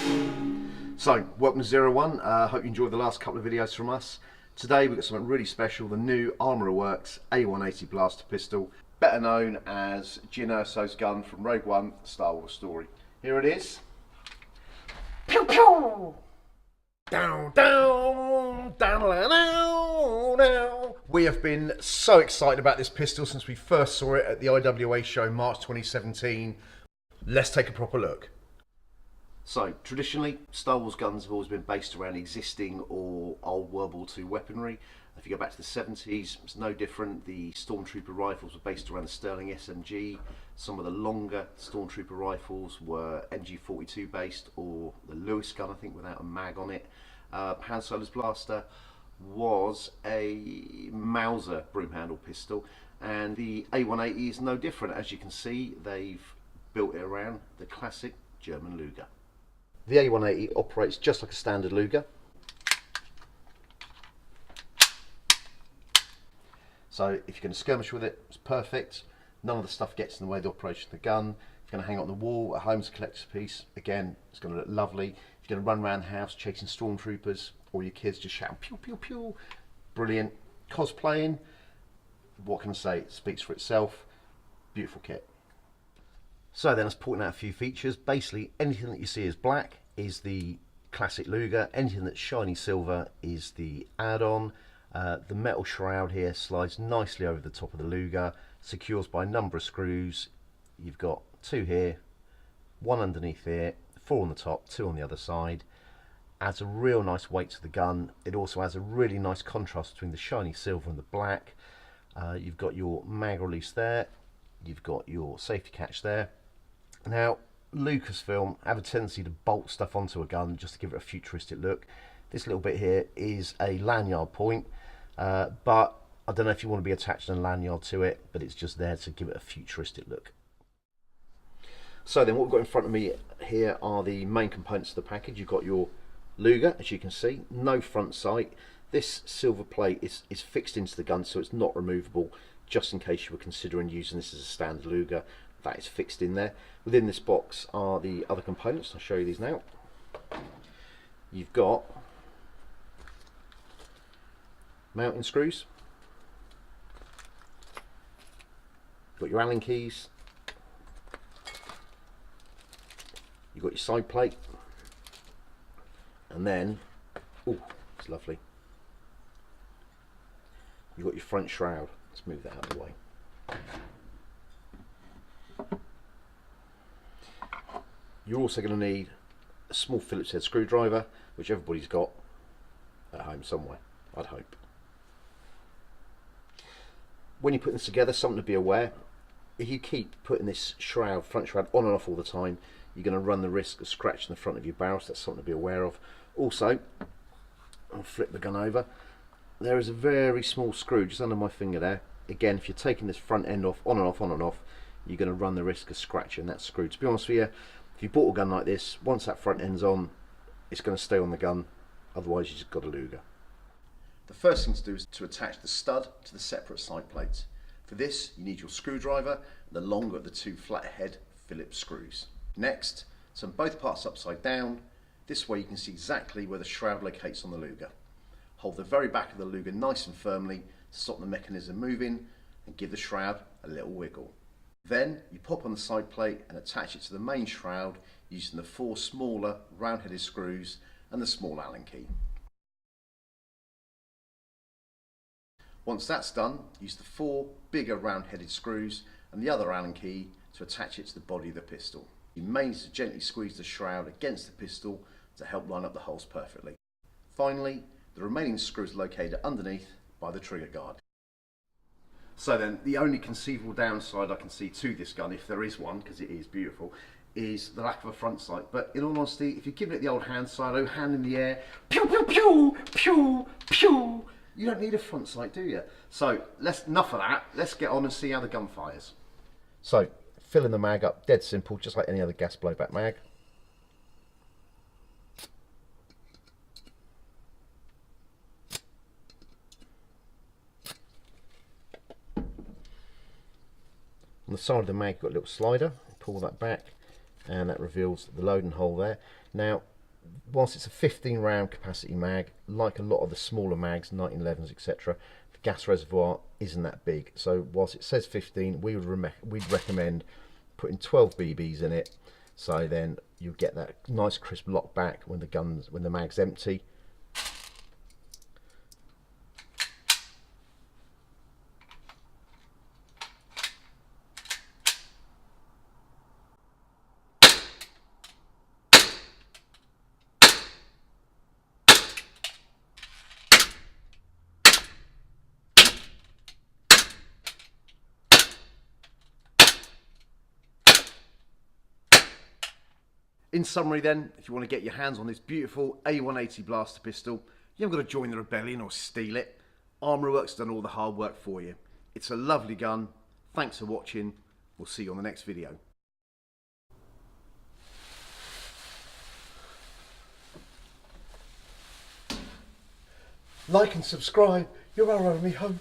So, welcome to 01. Hope you enjoyed the last couple of videos from us. Today we've got something really special, the new Armourer Works A180 Blaster Pistol, better known as Jyn Erso's gun from Rogue One, Star Wars story. Here it is. Pew pew! Down, down, down, down, down. We have been so excited about this pistol since we first saw it at the IWA show March 2017. Let's take a proper look. So, traditionally, Star Wars guns have always been based around existing or old World War II weaponry. If you go back to the 70s, it's no different. The Stormtrooper rifles were based around the Sterling SMG. Some of the longer Stormtrooper rifles were MG42 based, or the Lewis gun, I think, without a mag on it. Han Solo's blaster was a Mauser broom handle pistol, and the A180 is no different. As you can see, they've built it around the classic German Luger. The A180 operates just like a standard Luger. So if you're going to skirmish with it, it's perfect. None of the stuff gets in the way of the operation of the gun. If you're going to hang it on the wall at home as a collector's piece, again, it's going to look lovely. If you're going to run around the house chasing stormtroopers, or your kids just shouting pew pew pew, brilliant. Cosplaying, what can I say? It speaks for itself. Beautiful kit. So then let's point out a few features. Basically, anything that you see is black is the classic Luger. Anything that's shiny silver is the add-on. The metal shroud here slides nicely over the top of the Luger, secures by a number of screws. You've got two here, one underneath here, four on the top, two on the other side. Adds a real nice weight to the gun. It also has a really nice contrast between the shiny silver and the black. You've got your mag release there. You've got your safety catch there. Now, Lucasfilm have a tendency to bolt stuff onto a gun just to give it a futuristic look. This little bit here is a lanyard point, but I don't know if you want to be attaching a lanyard to it, but it's just there to give it a futuristic look. So then what we've got in front of me here are the main components of the package. You've got your Luger, as you can see, no front sight. This silver plate is fixed into the gun, so it's not removable, just in case you were considering using this as a standard Luger. That is fixed in there. Within this box are the other components. I'll show you these now. You've got mounting screws, got your Allen keys, you've got your side plate, and then, oh, it's lovely, you've got your front shroud. Let's move that out of the way. You're also going to need a small Phillips head screwdriver, which everybody's got at home somewhere, I'd hope. When you're putting this together, something to be aware: if you keep putting this shroud, front shroud, on and off all the time, you're going to run the risk of scratching the front of your barrel, so that's something to be aware of. Also, I'll flip the gun over. There is a very small screw just under my finger there. Again, if you're taking this front end off, on and off, on and off, you're going to run the risk of scratching that screw. To be honest with you, if you bought a gun like this, once that front end's on, it's going to stay on the gun. Otherwise, you just got a Luger. The first thing to do is to attach the stud to the separate side plates. For this, you need your screwdriver and the longer of the two flathead Phillips screws. Next, turn both parts upside down. This way you can see exactly where the shroud locates on the Luger. Hold the very back of the Luger nice and firmly to stop the mechanism moving, and give the shroud a little wiggle. Then you pop on the side plate and attach it to the main shroud using the four smaller round-headed screws and the small Allen key. Once that's done, use the four bigger round-headed screws and the other Allen key to attach it to the body of the pistol. You may need to gently squeeze the shroud against the pistol to help line up the holes perfectly. Finally, the remaining screws are located underneath by the trigger guard. So then, the only conceivable downside I can see to this gun, if there is one, because it is beautiful, is the lack of a front sight. But in all honesty, if you're giving it the old hand silo, hand in the air, pew pew pew, pew pew, you don't need a front sight, do you? So enough of that. Let's get on and see how the gun fires. So filling the mag up, dead simple, just like any other gas blowback mag. On the side of the mag, you've got a little slider. Pull that back, and that reveals the loading hole there. Now, whilst it's a 15 round capacity mag, like a lot of the smaller mags, 1911s, etc., the gas reservoir isn't that big. So whilst it says 15, we'd recommend putting 12 BBs in it. So then you get that nice crisp lock back when the mag's empty. In summary then, if you want to get your hands on this beautiful A180 Blaster Pistol, you haven't got to join the rebellion or steal it. Armourworks done all the hard work for you. It's a lovely gun. Thanks for watching. We'll see you on the next video. Like and subscribe, you're our only hope.